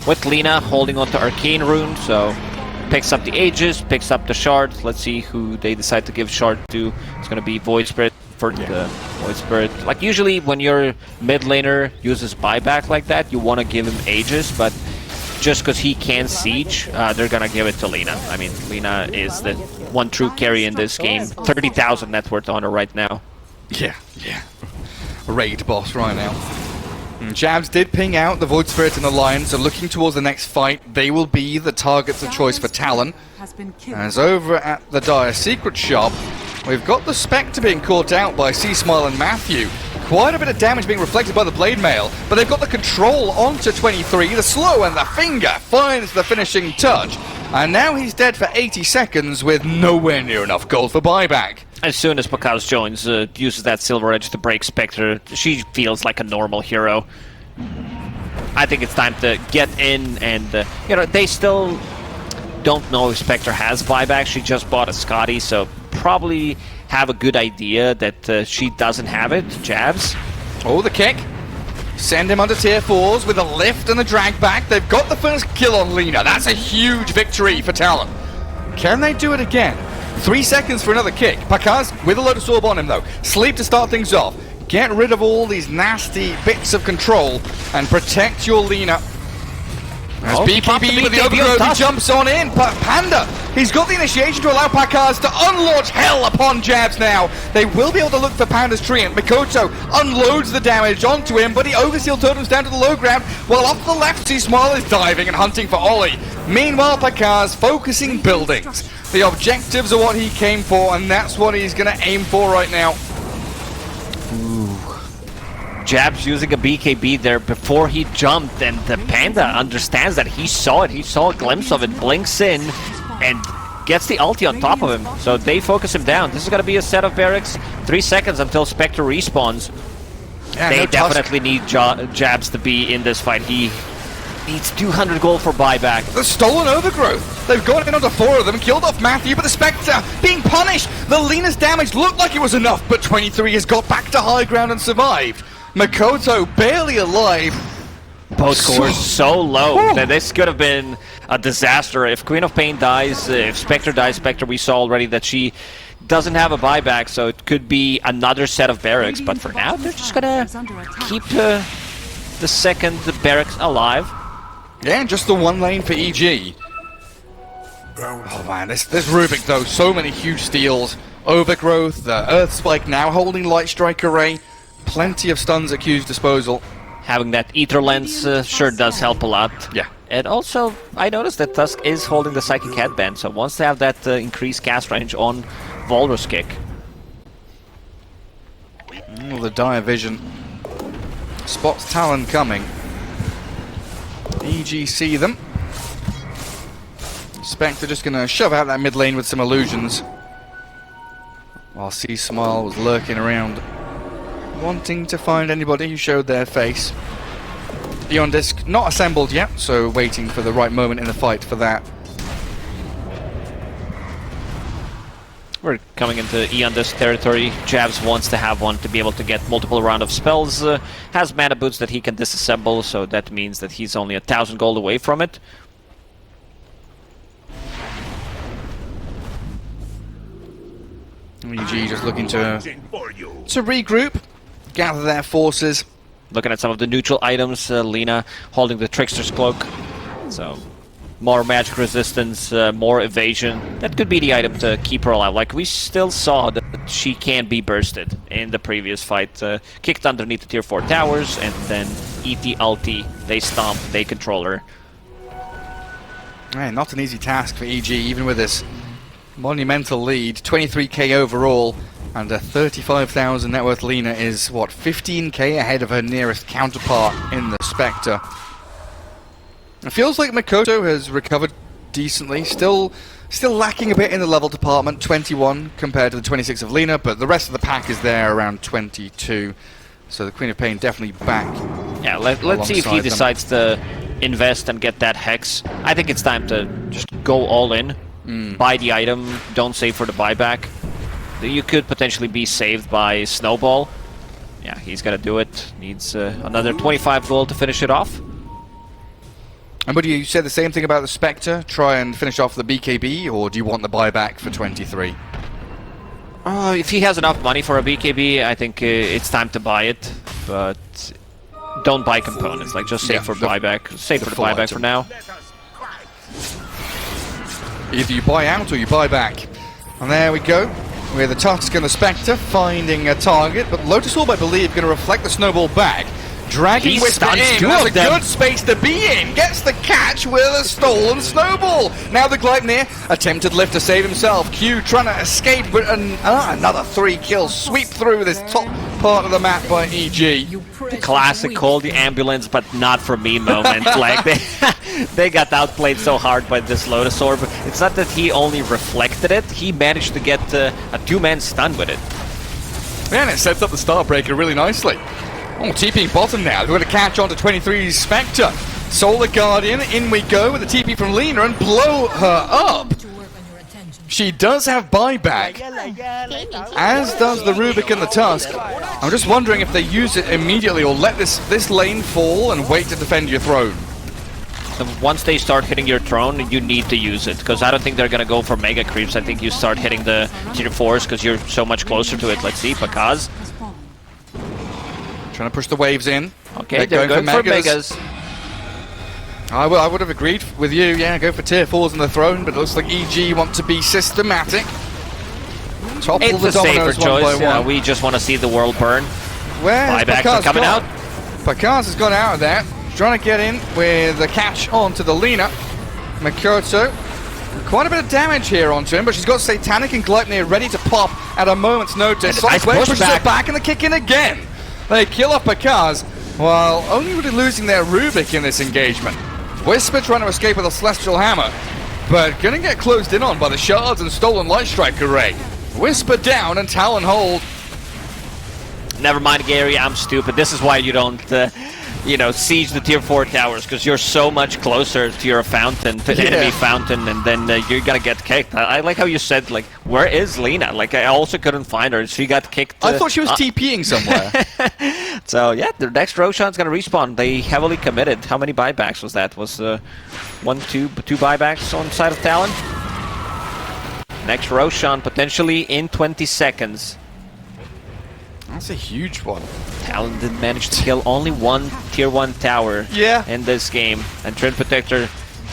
with Lina holding on to Arcane Rune, so picks up the Aegis, picks up the Shard. Let's see who they decide to give Shard to. It's going to be Void Spirit. For the Void Spirit. Like usually when your mid laner uses buyback like that, you want to give him Aegis, but just because he can siege, they're gonna give it to Lina. I mean, Lina is the one true carry in this game. 30,000 net worth on her right now.
Yeah. Raid boss right now. And Jabs did ping out the Void Spirit and the Lion, so looking towards the next fight, they will be the targets of choice for Talon. As over at the Dire Secret Shop, we've got the Spectre being caught out by C-Smile and Matthew. Quite a bit of damage being reflected by the Blade Mail, but they've got the control onto 23. The slow and the finger finds the finishing touch. And now he's dead for 80 seconds with nowhere near enough gold for buyback.
As soon as Pakaz joins, uses that Silver Edge to break Spectre, she feels like a normal hero. I think it's time to get in and, they still don't know if Spectre has buyback. She just bought a Scotty, so probably have a good idea that she doesn't have it. Jabs.
Oh, the kick. Send him under tier 4s with a lift and a drag back. They've got the first kill on Lina. That's a huge victory for Talon. Can they do it again? 3 seconds for another kick. Pakaz with a Lotus Orb on him though. Sleep to start things off. Get rid of all these nasty bits of control and protect your Lina. As BKB with the overgrowth, he jumps on in, but Panda, he's got the initiation to allow Pakaz to unlaunch hell upon Jabs now. They will be able to look for Panda's tree, and Mikoto unloads the damage onto him, but he overseal totems down to the low ground, while off to the left, C-Smile is diving and hunting for Ollie. Meanwhile, Pakaz focusing buildings. The objectives are what he came for, and that's what he's going to aim for right now.
Jabs using a BKB there before he jumped, and the Panda understands that. He saw it, he saw a glimpse of it, blinks in, and gets the ulti on top of him. So they focus him down. This is going to be a set of barracks. 3 seconds until Spectre respawns.
Yeah,
they definitely need Jabs to be in this fight. He needs 200 gold for buyback.
The stolen overgrowth. They've gone in onto 4 of them, killed off Matthew, but the Spectre being punished. The Lina's damage looked like it was enough, but 23 has got back to high ground and survived. Makoto barely alive.
Both scores so low that this could have been a disaster. If Queen of Pain dies, if Spectre dies, Spectre, we saw already that she doesn't have a buyback, so it could be another set of barracks. But for now, they're just gonna keep the second barracks alive.
Yeah, just the one lane for EG. Oh man, this Rubik though, so many huge steals. Overgrowth, the Earth Spike now holding Light Strike Array. Plenty of stuns at Q's disposal.
Having that Ether Lens sure does help a lot.
Yeah.
And also, I noticed that Tusk is holding the Psychic Headband, so wants to have that increased cast range on Walrus Kick.
The Dire Vision spots Talon coming. EG see them. Spectre just gonna shove out that mid lane with some illusions. While C-Smile was lurking around, wanting to find anybody who showed their face. Beyond Disc not assembled yet, so waiting for the right moment in the fight for that.
We're coming into Eon Disc territory. Jabs wants to have one to be able to get multiple round of spells. Has mana boots that he can disassemble, so that means that he's only 1,000 gold away from it.
EG just looking to regroup, gather their forces.
Looking at some of the neutral items, Lina holding the Trickster's Cloak. So, more magic resistance, more evasion. That could be the item to keep her alive. Like, we still saw that she can be bursted in the previous fight. Kicked underneath the tier 4 towers, and then eat the ulti. They stomp, they control her.
Yeah, not an easy task for EG, even with this monumental lead. 23k overall. And a 35,000 net worth Lina is, what, 15k ahead of her nearest counterpart in the Spectre. It feels like Mikoto has recovered decently. Still lacking a bit in the level department, 21 compared to the 26 of Lina, but the rest of the pack is there around 22. So the Queen of Pain definitely back.
Yeah, let's see if he decides to invest and get that Hex. I think it's time to just go all in. Buy the item, don't save for the buyback. You could potentially be saved by Snowball. Yeah, he's gonna do it. Needs another 25 gold to finish it off.
And but you said the same thing about the Spectre? Try and finish off the BKB, or do you want the buyback for 23?
If he has enough money for a BKB, I think it's time to buy it. But don't buy components. Like, just save for buyback. Save for the buyback item for now.
Either you buy out or you buy back. And there we go. With the Tusk and the Spectre finding a target, but Lotus Orb, I believe, going to reflect the snowball back. Dragging Whisper in, that's a good space to be in. Gets the catch with a stolen snowball. Now the Gleipnir, attempted lift to save himself. Q trying to escape, but another 3 kills. Sweep through this top part of the map by EG.
The classic call the ambulance, but not for me moment. Like, they got outplayed so hard by this Lotus Orb. It's not that he only reflected it, he managed to get a 2-man stun with it.
Man, it sets up the Starbreaker really nicely. Oh, TPing bottom now. We're going to catch on to 23's Spectre. Solar Guardian, in we go with the TP from Lina and blow her up. She does have buyback, as does the Rubik and the Tusk. I'm just wondering if they use it immediately or let this lane fall and wait to defend your throne.
Once they start hitting your throne, you need to use it, because I don't think they're going to go for mega creeps. I think you start hitting the tier 4s because you're so much closer to it. Let's see, Pakaz.
Trying to push the waves in.
Okay, they're going for megas.
I would have agreed with you, yeah, go for tier 4s in the throne, but it looks like EG want to be systematic. Topple
It's
the
a safer
dominoes one by
choice.
one.
We just want to see the world burn.
Where's
Buybacks are coming out.
Pakaz has gone out of there. Trying to get in with the catch onto the Lina. Makoto. Quite a bit of damage here onto him, but she's got Satanic and Gluttony ready to pop at a moment's notice.
Nice
pushes
pushback.
it back and the kick in again. They kill off Pakaz while only really losing their Rubik in this engagement. Whisper trying to escape with a Celestial Hammer, but gonna get closed in on by the shards and stolen Light Strike array. Whisper down and Talon hold.
Never mind, Gary, I'm stupid. This is why you don't, siege the tier 4 towers, because you're so much closer to your fountain, to the enemy fountain, and then you're gonna get kicked. I like how you said, like, where is Lina? Like, I also couldn't find her. She got kicked.
I thought she was TPing somewhere.
So, yeah, the next Roshan's gonna respawn. They heavily committed. How many buybacks was that? Was two buybacks on the side of Talon? Next Roshan potentially in 20 seconds.
That's a huge one.
Talon did manage to kill only one tier 1 tower in this game. And Treant Protector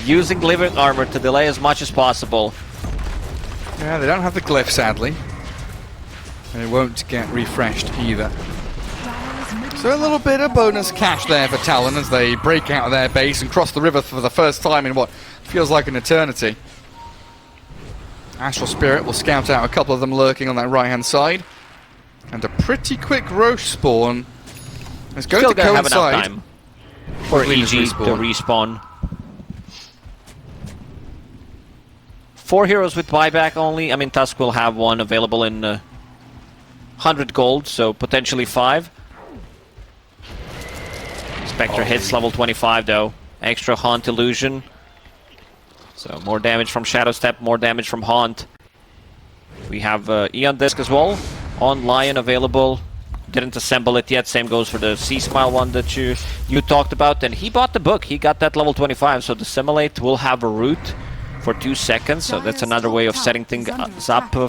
using Living Armor to delay as much as possible.
Yeah, they don't have the glyph, sadly. And it won't get refreshed either. So a little bit of bonus cash there for Talon as they break out of their base and cross the river for the first time in what feels like an eternity. Astral Spirit will scout out a couple of them lurking on that right-hand side. And a pretty quick Roche spawn is going to
have enough
coincide
time for EG to respawn. 4 heroes with buyback only. I mean, Tusk will have one available in 100 gold, so potentially 5. Spectre hits level 25 though. Extra Haunt Illusion. So more damage from Shadow Step, more damage from Haunt. We have Eon Disc as well. On Lion available. Didn't assemble it yet. Same goes for the Sea Smile one that you talked about. And he bought the book. He got that level 25. So the Simulate will have a root for 2 seconds. So that's another way of setting things up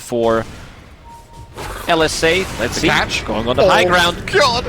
for LSA. Let's see.
Catch.
Going on the high ground.
God!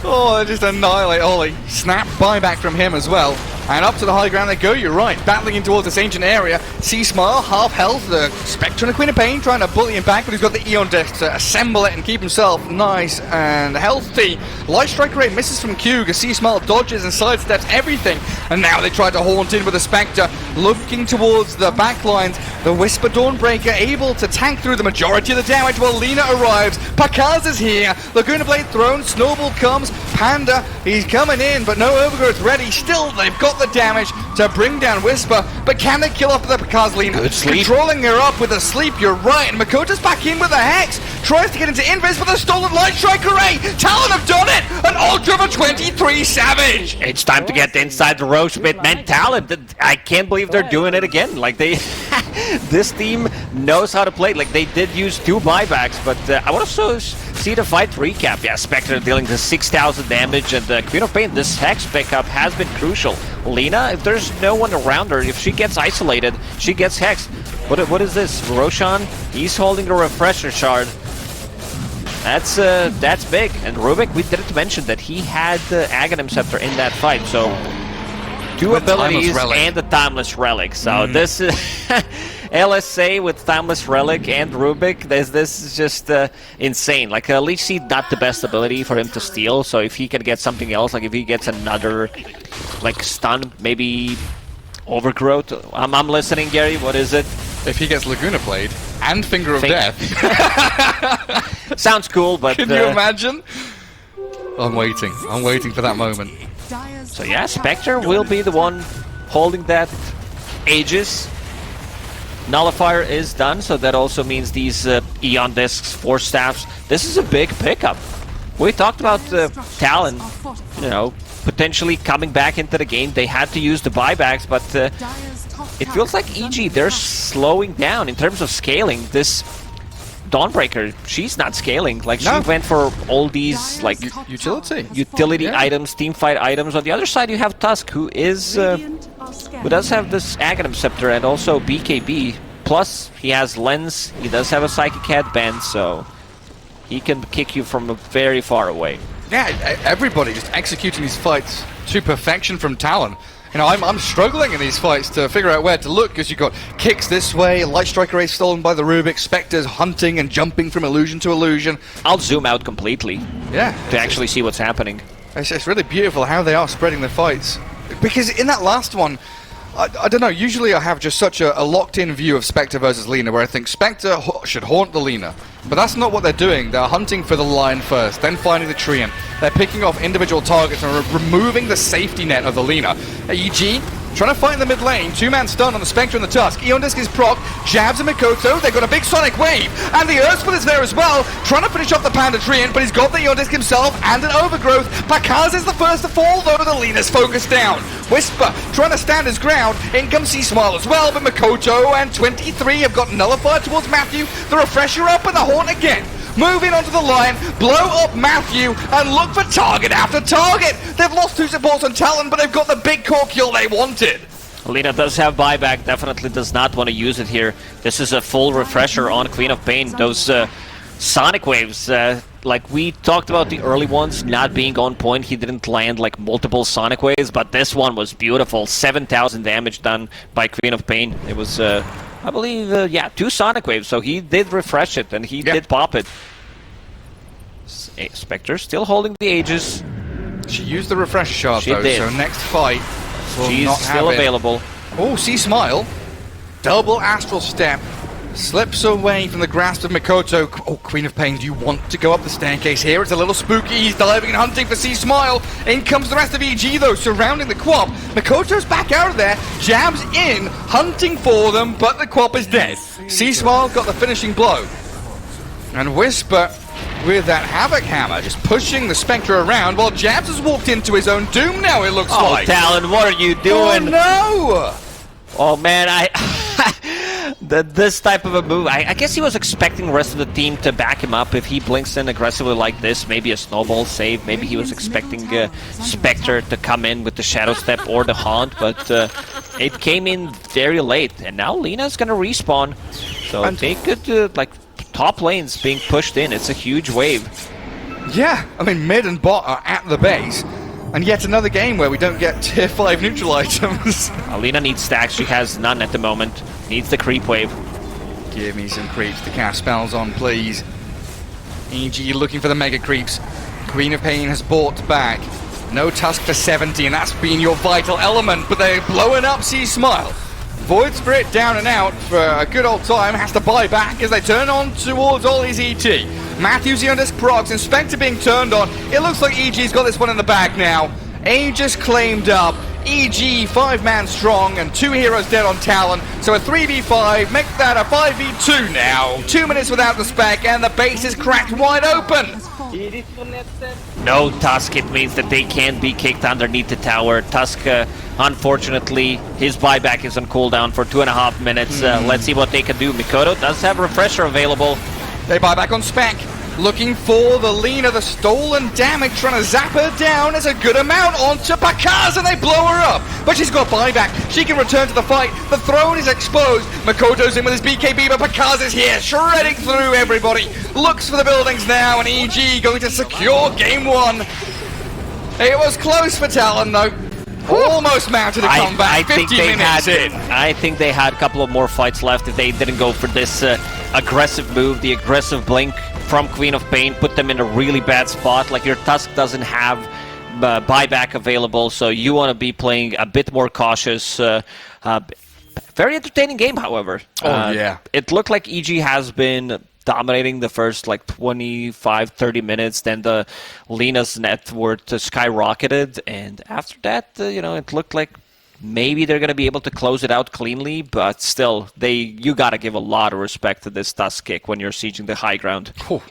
Oh, they just annihilate Ollie. Snap buyback from him as well. And up to the high ground they go, you're right. Battling in towards this ancient area. Sea Smile, half health. The Spectre and the Queen of Pain trying to bully him back, but he's got the Eon Disc to assemble it and keep himself nice and healthy. Light Strike Array misses from Qg. Sea Smile dodges and sidesteps everything. And now they try to haunt in with the Spectre. Looking towards the backlines. The Whisper Dawnbreaker able to tank through the majority of the damage while Lina arrives. Pakaz is here. Laguna Blade thrown. Snowball comes. Panda, he's coming in, but no Overgrowth ready. Still, they've got the damage to bring down Whisper, but can they kill off the Pakaz Lina?
Good sleep.
Controlling her up with a sleep, you're right, and Makoto's back in with a Hex. Tries to get into Invis with a stolen Light Strike Array. Talon have done it! An Ultra for 23 Savage!
It's time to get inside the Roche bit. Man, Talon, I can't believe they're doing it again. Like, they... this team knows how to play. Like, they did use 2 buybacks, but I want to see the fight recap. Yeah, Spectre dealing the 6,000 damage, and Queen of Pain, this Hex pickup has been crucial. Lina, if there's no one around her, if she gets isolated, she gets Hexed. What is this? Roshan, he's holding a Refresher Shard. That's big. And Rubik, we didn't mention that he had the Aghanim Scepter in that fight, so 2 abilities and the Timeless Relic. So this is LSA with Timeless Relic and Rubik. This is just insane. Like, Leech Seed, not the best ability for him to steal, so if he can get something else, like if he gets another, like, stun, maybe Overgrowth. I'm listening, Gary. What is it?
If he gets Laguna Blade and Finger of Death.
Sounds cool, but...
Can you imagine? I'm waiting for that moment.
So yeah, Spectre will be the one holding that Aegis. Nullifier is done, so that also means these Eon Discs, Force Staffs. This is a big pickup. We talked about Talon, potentially coming back into the game. They had to use the buybacks, but it feels like EG, they're slowing down in terms of scaling. This Dawnbreaker, she's not scaling. Like, she went for all these, like, utility items, teamfight items. On the other side, you have Tusk, who does have this Aghanim Scepter and also BKB. Plus, he has Lens, he does have a Psychic Headband, so he can kick you from very far away.
Yeah, everybody just executing these fights to perfection from Talon. You know, I'm struggling in these fights to figure out where to look, because you've got kicks this way, Light Strike Array stolen by the Rubik, Spectres hunting and jumping from illusion to illusion.
I'll zoom out completely
Yeah.
to actually see what's happening.
It's really beautiful how they are spreading the fights. Because in that last one, I don't know, usually I have just such a locked-in view of Spectre versus Lina, where I think Spectre should haunt the Lina. But that's not what they're doing. They're hunting for the line first, then finding the Treant. They're picking off individual targets and removing the safety net of the Lina. EG trying to fight in the mid lane, two-man stun on the Spectre and the Tusk. Eon Disc is proc, jabs and Mikoto, they've got a big Sonic Wave, and the Earthsplit is there as well, trying to finish off the Panda Treant, but he's got the Eon Disc himself and an Overgrowth. Pakaz is the first to fall, though the Lina's focused down. Whisper trying to stand his ground, in comes C-Smile as well, but Mikoto and 23 have got Nullifier towards Matthew, the Refresher up and the Haunt again. Moving onto the line, blow up Matthew, and look for target after target. They've lost two supports on Talon, but they've got the big core kill they wanted.
Lina does have buyback, definitely does not want to use it here. This is a full refresher on Queen of Pain. Those Sonic Waves, like we talked about the early ones not being on point, he didn't land like multiple Sonic Waves, but this one was beautiful. 7,000 damage done by Queen of Pain. It was... I believe, yeah, 2 Sonic Waves, so he did refresh it, and he did pop it. Spectre still holding the Aegis.
She used the refresh shard,
She
though,
did.
so next fight will
She's
not
still
have it.
available.
Oh, C-Smile. Double Astral Step. Slips away from the grasp of Mikoto. Oh, Queen of Pain, do you want to go up the staircase here? It's a little spooky. He's diving and hunting for C-Smile. In comes the rest of EG, though, surrounding the Quap. Mikoto's back out of there. Jabs in, hunting for them, but the Quap is dead. C-Smile got the finishing blow. And Whisper, with that Havoc Hammer, just pushing the Spectre around, while Jabs has walked into his own doom now, it looks
Oh,
like.
Talon, what are you doing?
Oh, no!
Oh, man, this type of a move, I guess he was expecting the rest of the team to back him up if he blinks in aggressively like this, maybe a snowball save, maybe he was expecting Spectre to come in with the Shadow Step or the Haunt, but it came in very late, and now Lina's gonna respawn, so they could, like, top lanes being pushed in, it's a huge wave.
Yeah, I mean, mid and bot are at the base, and yet another game where we don't get tier 5 neutral items.
Lina needs stacks, she has none at the moment, needs the creep wave.
Give me some creeps to cast spells on, please. EG looking for the mega creeps. Queen of Pain has bought back. No Tusk for 70, and that's been your vital element, but they're blowing up C-Smile. Void Spirit down and out for a good old time, has to buy back as they turn on towards all his ET. Matthews on this procs, Inspector being turned on. It looks like EG's got this one in the bag now. Aegis claimed up. EG 5-man strong and 2 heroes dead on Talon. So a 3v5, make that a 5v2 now. 2 minutes without the spec and the base is cracked wide open.
No Tusk, it means that they can't be kicked underneath the tower. Tusk, unfortunately, his buyback is on cooldown for 2.5 minutes. Let's see what they can do. Mikoto does have Refresher available.
They buy back on spec. Looking for the Lina, the stolen damage, trying to zap her down as a good amount onto Pakaz, and they blow her up. But she's got buyback. She can return to the fight. The throne is exposed. Makoto's in with his BKB, but Pakaz is here, shredding through everybody. Looks for the buildings now, and EG going to secure game 1. It was close for Talon, though. Almost mounted a comeback. 50 minutes in.
I think they had a couple of more fights left if they didn't go for this aggressive move, the aggressive blink from Queen of Pain, put them in a really bad spot. Like, your Tusk doesn't have buyback available, so you want to be playing a bit more cautious. Very entertaining game, however.
Yeah.
It looked like EG has been dominating the first like 25-30 minutes, then the Lina's net worth skyrocketed, and after that, it looked like maybe they're going to be able to close it out cleanly, but still, you got to give a lot of respect to this Tusk kick when you're sieging the high ground.
Cool.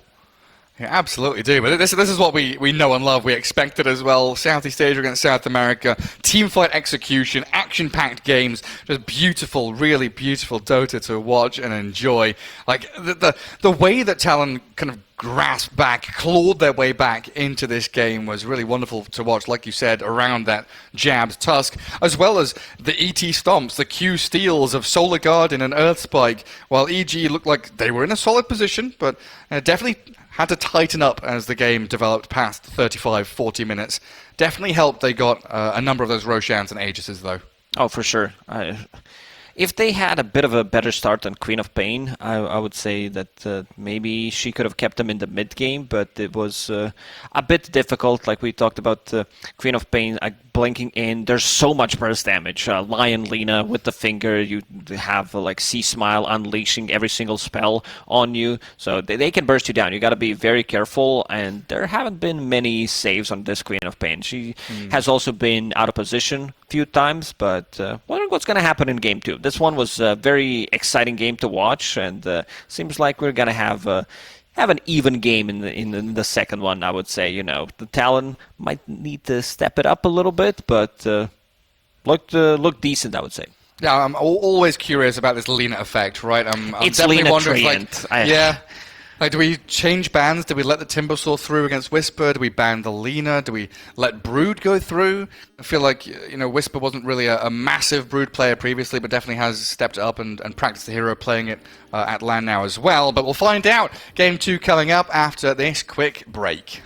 Yeah, absolutely do. But this is what we know and love. We expected as well. Southeast Asia against South America. Teamfight execution, action-packed games. Just beautiful, really beautiful Dota to watch and enjoy. Like, the way that Talon kind of grasped back, clawed their way back into this game was really wonderful to watch, like you said, around that jabbed Tusk, as well as the ET stomps, the Q steals of Solar Guardian and Earth Spike, while EG looked like they were in a solid position, but definitely had to tighten up as the game developed past 35, 40 minutes. Definitely helped they got a number of those Roshans and Aegises, though.
Oh, for sure. If they had a bit of a better start than Queen of Pain, I would say that maybe she could have kept them in the mid game, but it was a bit difficult. Like we talked about, Queen of Pain blinking in. There's so much burst damage. Lion Lina with the finger. You have like Sea Smile unleashing every single spell on you, so they can burst you down. You got to be very careful. And there haven't been many saves on this Queen of Pain. She has also been out of position a few times, but wondering what's going to happen in game 2. This one was a very exciting game to watch, and seems like we're going to have an even game in the second one. I would say, the Talon might need to step it up a little bit, but looked decent, I would say.
Yeah, I'm always curious about this Lina effect, right? I'm
It's
definitely
Lina
wondering,
Treant.
yeah. Like, do we change bans? Do we let the Timbersaw through against Whisper? Do we ban the Lina? Do we let Brood go through? I feel like, Whisper wasn't really a massive Brood player previously, but definitely has stepped up and practiced the hero, playing it at LAN now as well. But we'll find out. Game 2 coming up after this quick break.